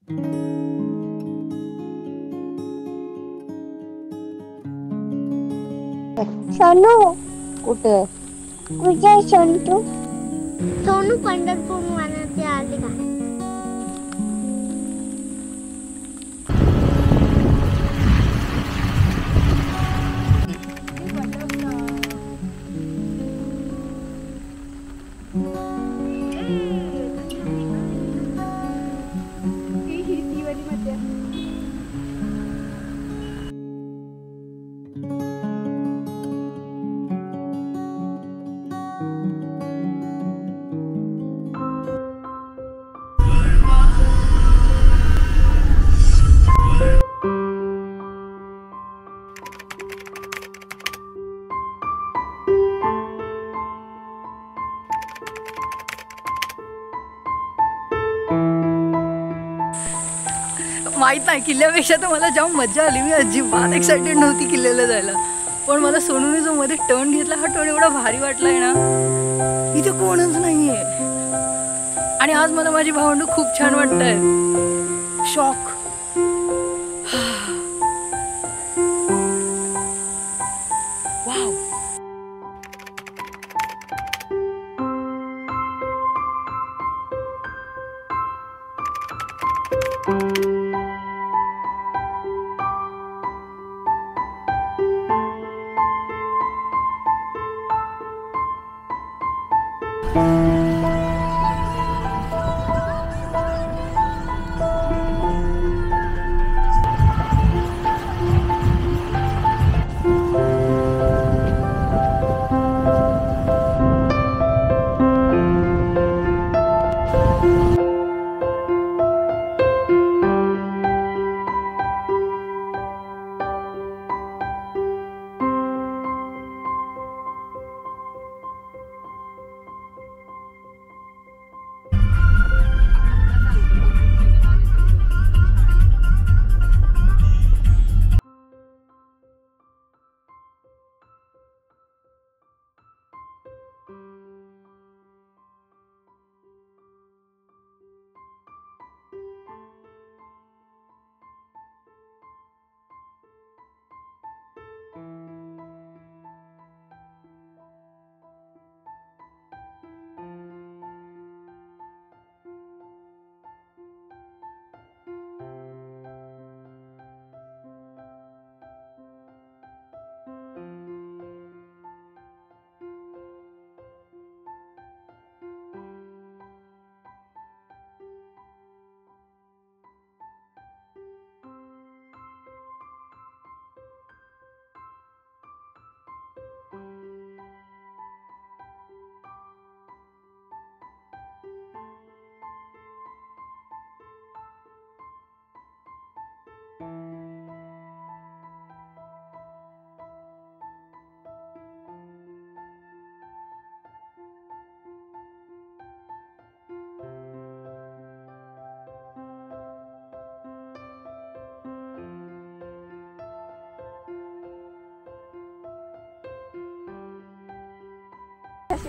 सोनू कुठे? कुठे सोनू? सोनू पंढरपूर वनात आले का? माहित नाही, किल्ल्यापेक्षा तर मला जाम मजा आली. मी अजिबात एक्साइटेड नव्हती किल्ल्याला जायला, पण मला सोनूने जो मध्ये टर्न घेतला, हा टर्न एवढा भारी वाटलाय ना. इथे कोणच नाहीये आणि आज मला माझी भावंड खूप छान वाटतंय. शॉक. वाव.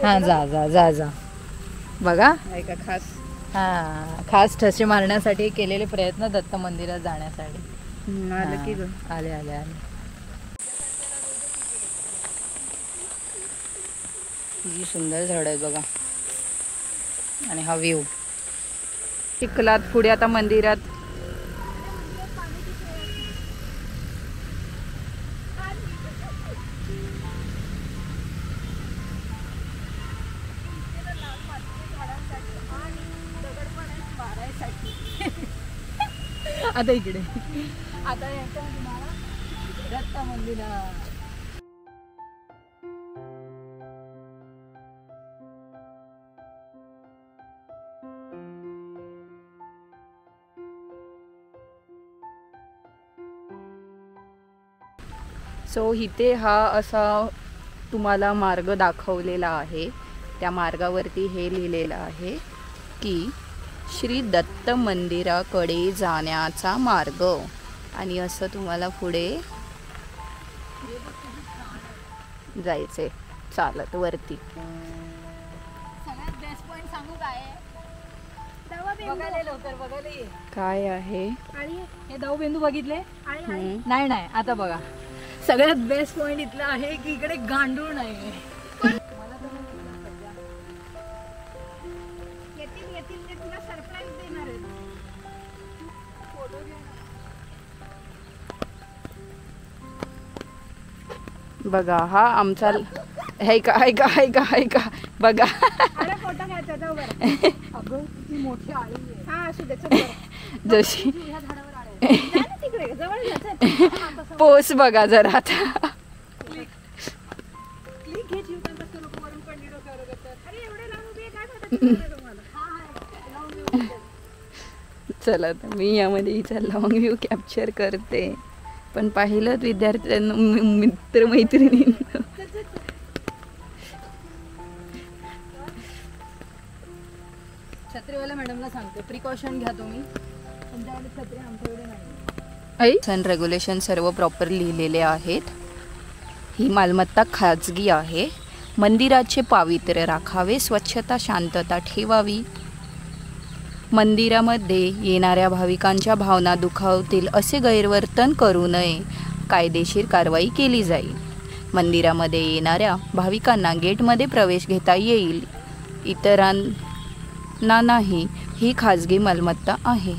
हा, जा जा जा जा. बघा, का खास हा, खास ठसे मारण्यासाठी केलेले प्रयत्न दत्त मंदिरात जाण्यासाठी. आलं की ग. आले आले आले. किती सुंदर झाड आहे बघा. आणि हा व्ह्यू. चिखलात पुढे आता मंदिरात आता इकडे आता दत्त मंदिरात. सो इथे हा असा तुम्हाला मार्ग दाखवलेला आहे. त्या मार्गावरती हे लिहिलेलं आहे की श्री दत्त मंदिराकडे जाण्याचा मार्ग. आणि असं तुम्हाला पुढे जायचे चालत वरती. सगळ्यात बेस्ट पॉइंट सांगू काय? तेव्हा बघायला लवकर बघायला ये. काय आहे? हे दवबिंदू बघितले? हम्म. नाही नाही, आता बघा सगळ्यात बेस्ट पॉइंट इथला आहे की इकडे गांडूळ नाही. बघा हा आमचा है का है का है का है का बघा. फोटो घ्यायचा जाऊ बरं. अगं किती मोठी आळी आहे. हा असू दे, चल बरं. जशी ह्या झाडावर आळी आहे. नाही ना, तिकडे जवळ घ्यायचं. पोस बघा जरा आता. क्लिक घे जीवन कसं लोक वरून पडली डोक्यावर करतात. अरे एवढे लांब उभी आहे, काय करतात तुम्हाला? हा लावून येऊ. चला तर मी यामध्ये हिचा लॉंग व्ह्यू कॅप्चर करते. पण पाहिलं विद्यार्थ्यांना मित्रमैत्रिणी छत्रीवाल्या मॅडमला सांगते प्रिकॉशन घ्या तुम्ही, तुमच्याकडे छत्री आमच्याकडे नाही. सन रेग्युलेशन सर्व प्रॉपर लिहिलेले आहेत. ही मालमत्ता खाजगी आहे. मंदिराचे पावित्र्य राखावे, स्वच्छता शांतता ठेवावी, मंदिरामध्ये येणाऱ्या भाविकांच्या भावना दुखावतील असे गैरवर्तन करू नये, कायदेशीर कारवाई केली जाईल. मंदिरामध्ये येणाऱ्या भाविकांना गेटमध्ये प्रवेश घेता येईल, इतरांना नाही. ही खाजगी मालमत्ता आहे.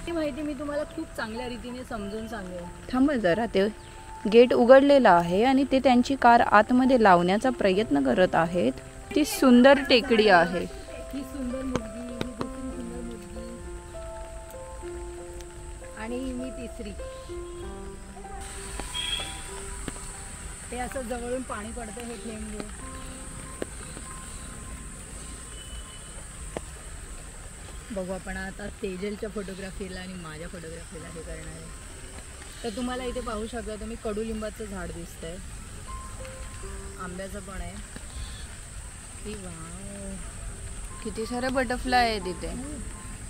ही माहिती मी तुम्हाला खूप चांगल्या रीतीने समजून सांगेन. थांबा जरा, ते गेट उघडलेलं आहे आणि ते त्यांची कार आतमध्ये लावण्याचा प्रयत्न करत आहेत. ती सुंदर टेकडी आहे. ही सुंदर मुलगी, ही दुसरी सुंदर मुलगी आणि मी तिसरी. ते असं जवळून पाणी पडतं, हे थेंब घे. बघू आपण आता तेजलच्या फोटोग्राफीला आणि माझ्या फोटोग्राफीला हे करणार आहे. तर तुम्हाला इथे पाहू शकता तुम्ही कडुलिंबाचं झाड दिसतंय, आंब्याचं पण आहे. वाव, किती सारे बटरफ्लाय आहे तिथे.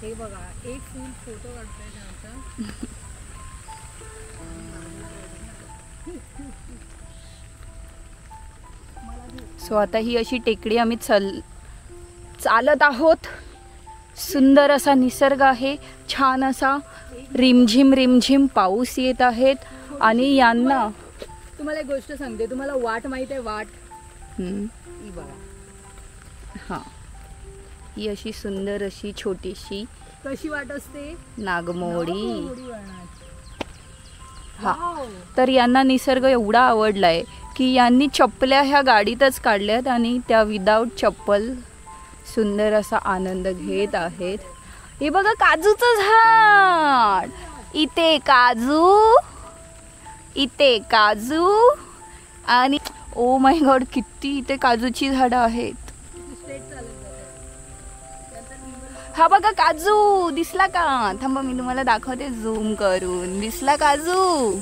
हे बघा, एक फुल फोटो काढतोय त्यांचा. सो आता ही अशी टेकडी आम्ही चालत आहोत. सुंदर असा निसर्ग आहे, छान असा रिमझिम रिमझिम पाऊस येत आहेत. आणि यांना तुम्हाला एक गोष्ट सांगते, तुम्हाला वाट माहिती आहे? वाट ही बघा, हां, ही अशी सुंदर अशी छोटीशी कशी वाट असते, नागमोडी. वळणात. हा, तर यांना निसर्ग एवढा आवडलाय की यांनी चप्पल्या ह्या गाडीतच काढल्यात आणि त्या विदाऊट चप्पल सुंदर असा आनंद घेत आहेत. हे बघा काजूचं झाड, इथे काजू, इथे काजू आणि ओ माय गॉड किती इथे काजूची झाडं आहेत. हा बघा काजू दिसला का? थांबा मी तुम्हाला दाखवते झूम करून. दिसला काजू?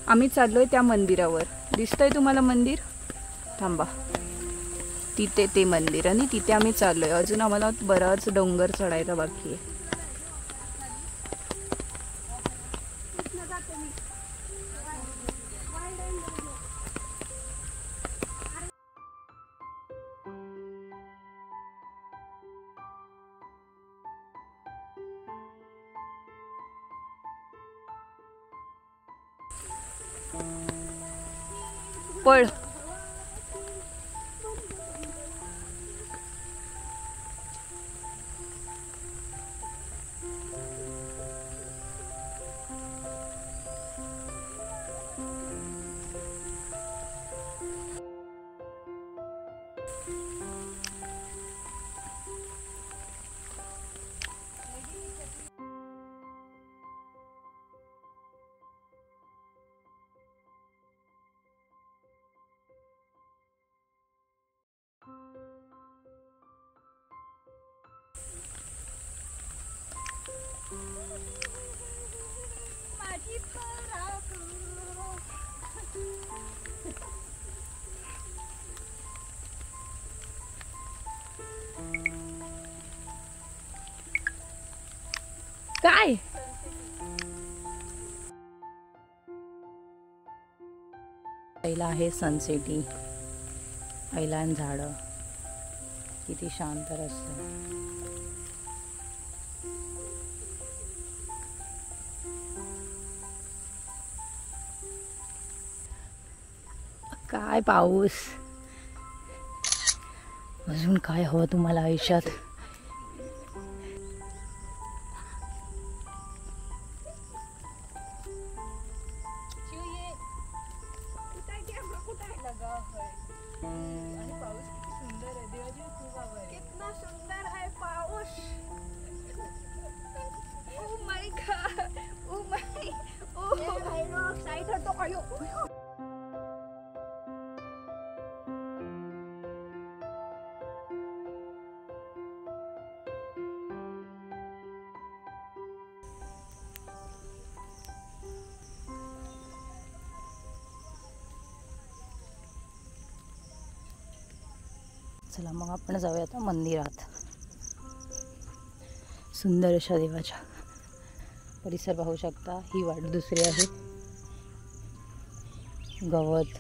आम्ही चाललोय त्या मंदिरावर. दिसतंय तुम्हाला मंदिर? थांबा, तिथे ते मंदिर आणि तिथे आम्ही चाललोय. अजून आम्हाला बराच डोंगर चढायचा बाकी आहे. पळ. काय पहिला आहे सनसेटी, ऐलान झाडं किती शांत रस्ते. काय पाऊस, अजून काय हवं तुम्हाला आयुष्यात. चला मग आपण जाऊया आता मंदिरात. सुंदर अशा देवाच्या परिसर पाहू शकता. ही वाट दुसरी आहे, गवत.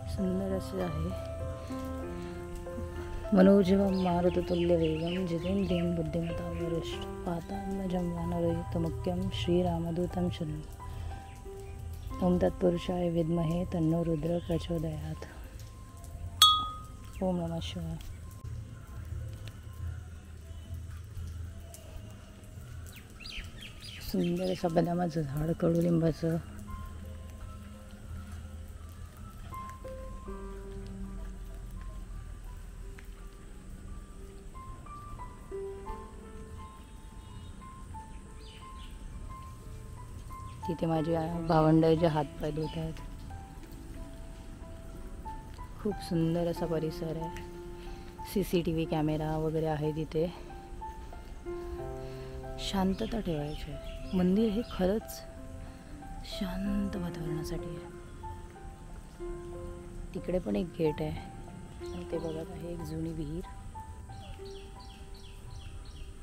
सुंदर असे आहे. मनोजवं मारुततुल्य वेगं जितेन्द्रियं बुद्धिमतां वरिष्ठ वातात्मजं वानरयुतमुख्यं श्रीरामदूतं शृणु. ओम तत्पुरुषाय विद्महे तन्नो रुद्र प्रचोदयात्. ओम नमः शिवाय. सुंदर असं बदामाचं झाड, कडुलिंबाचं. तिथे माझे भावंड जे हातपाय धुत आहेत. खूप सुंदर असा परिसर आहे. CCTV कॅमेरा वगैरे आहे तिथे. शांतता ठेवायची आहे. मंदिर हे खरंच शांत वातावरणासाठी आहे. तिकडे पण एक गेट आहे आणि ते बघत आहे एक जुनी विहीर.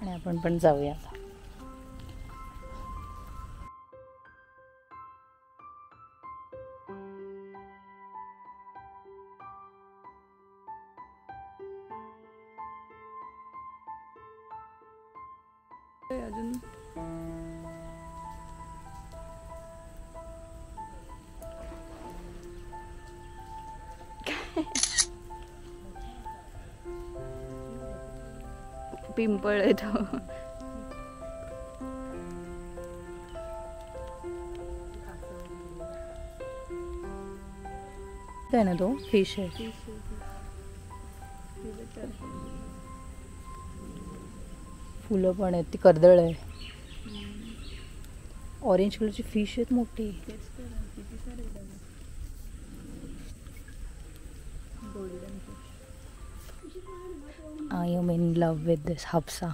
आणि आपण पण जाऊया. अजून पिंपळ आहे तो. आहे ना तो फिश आहे. फुलं पण आहेत. ती कर्दळ आहे. ऑरेंज कलरची फिश आहेत मोठी. I am in love with this hapsa.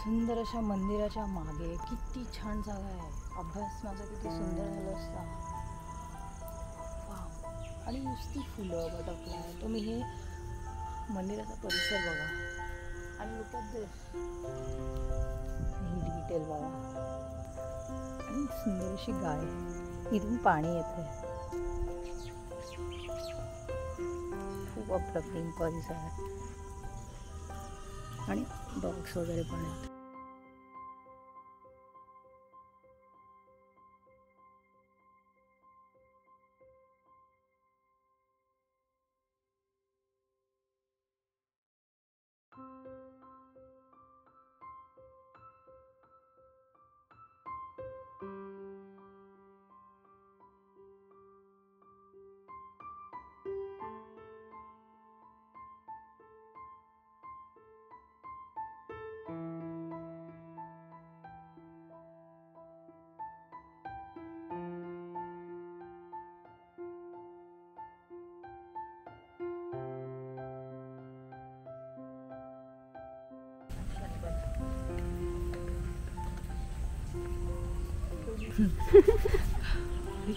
सुंदर अशा मंदिराच्या मागे किती छान जागा आहे. अभ्यास माझा किती सुंदर झाला असता. वाव. आणि नुसती फुलं, बटरफ्लाय. तुम्ही हे मंदिराचा परिसर बघा आणि look at this. He detail बघा. आणि सुंदर अशी गाय. इथून पाणी येते. खूप अप्रतिम परिसर आहे आणि डॉग्स वगैरे पण आहेत.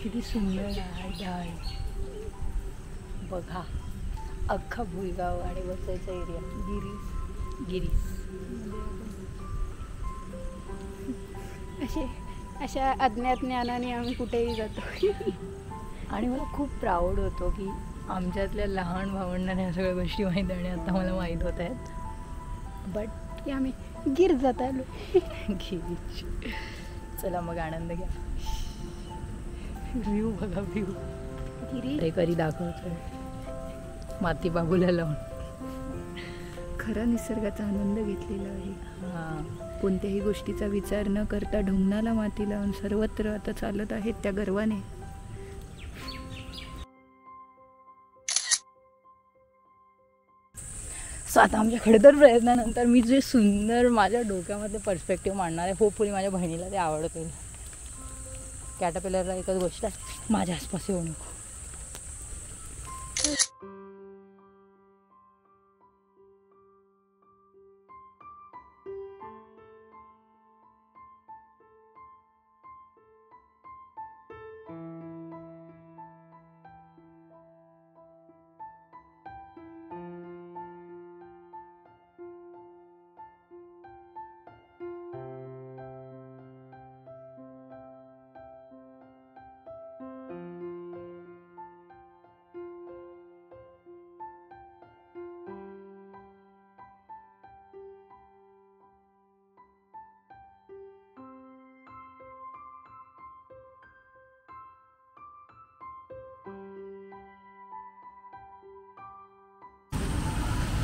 किती सुंदर आहे. बघा अख्खा भुईगाव आणि बसायचा एरिया. गिरीस अशा अज्ञात ज्ञानाने आम्ही कुठेही जातो. आणि मला खूप प्राऊड होतो की आमच्यातल्या लहान भावंडांना या सगळ्या गोष्टी माहीत आणि आता मला माहीत होत आहेत. बट की आम्ही गिर जात आलो. गिरीश. चला मग आनंद घ्या. व्ह्यू बघा व्ह्यू. गिरी कधी दाखवतोय माती बाबूला लावून. खरा निसर्गाचा आनंद घेतलेला आहे. हां. कोणत्याही गोष्टीचा विचार न करता ढुंगणाला माती लावून सर्वत्र आता चालत आहेत त्या गर्वाने. सो आता आमच्या खडतर प्रयत्नानंतर मी जे सुंदर माझ्या डोक्यामध्ये पर्स्पेक्टिव्ह मांडणार आहे, होपफुली माझ्या बहिणीला ते आवडतील. कॅटरपिलरला एकच गोष्ट आहे, माझ्या आसपास येऊ नको.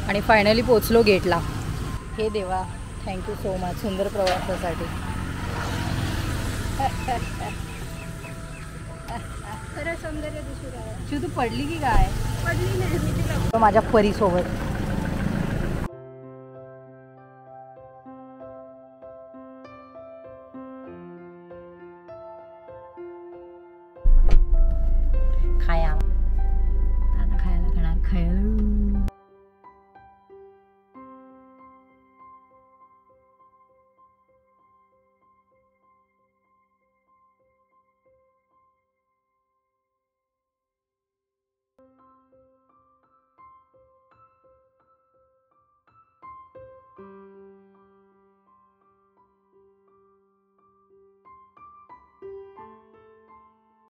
आणि फायनली पोचलो गेटला. हे देवा, थँक्यू सो मच सुंदर प्रवासासाठी. खरं सौंदर्य दिसू राहिलं. तू पडली की काय? पडली नाही. माझ्या परीसोबत